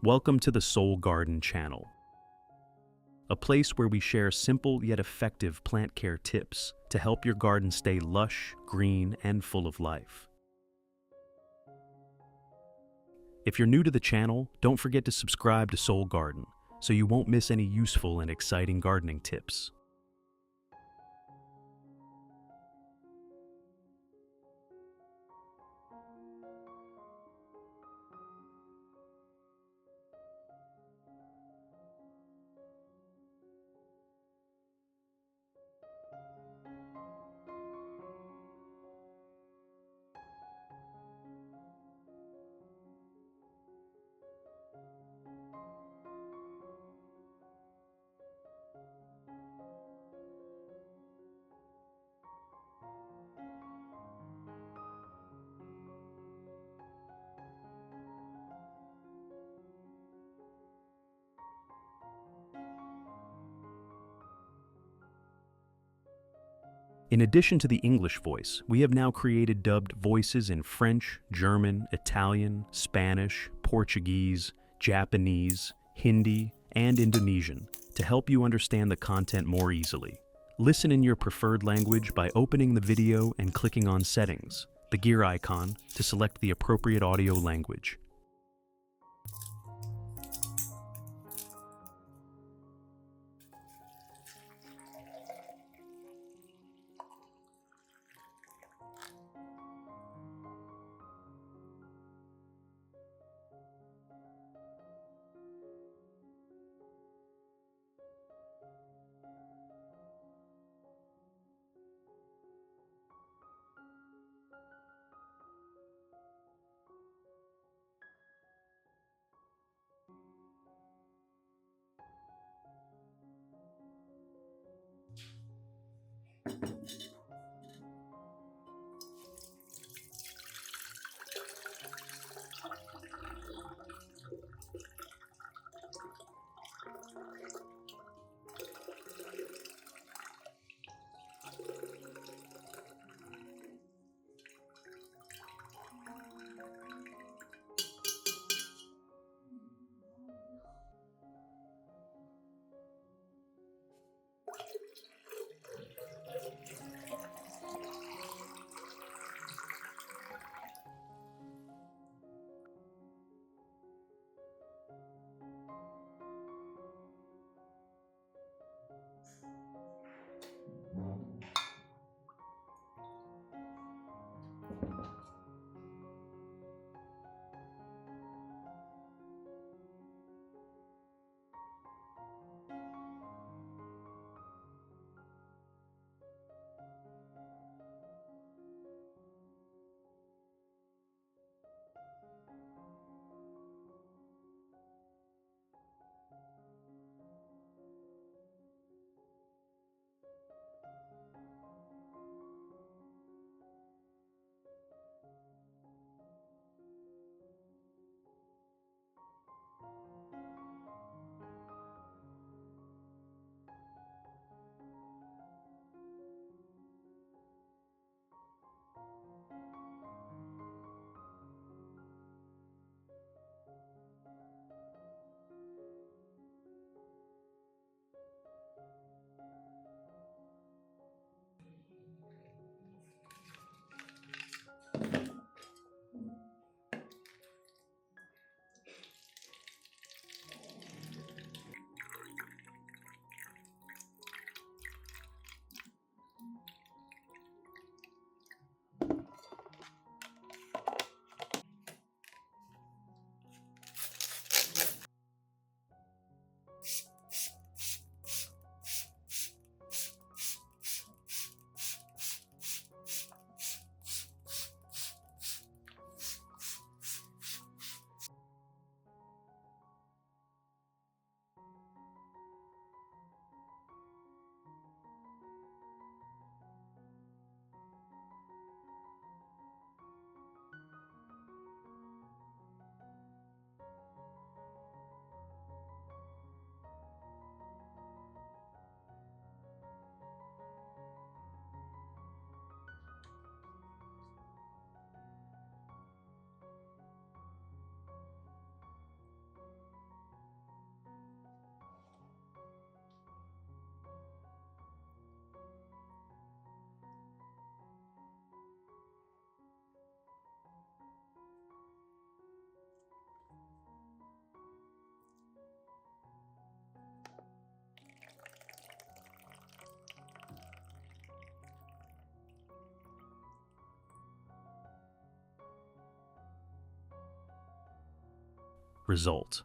Welcome to the Soul Garden channel, a place where we share simple yet effective plant care tips to help your garden stay lush, green, and full of life. If you're new to the channel, don't forget to subscribe to Soul Garden so you won't miss any useful and exciting gardening tips. In addition to the English voice, we have now created dubbed voices in French, German, Italian, Spanish, Portuguese, Japanese, Hindi, and Indonesian to help you understand the content more easily. Listen in your preferred language by opening the video and clicking on Settings, the gear icon, to select the appropriate audio language. result.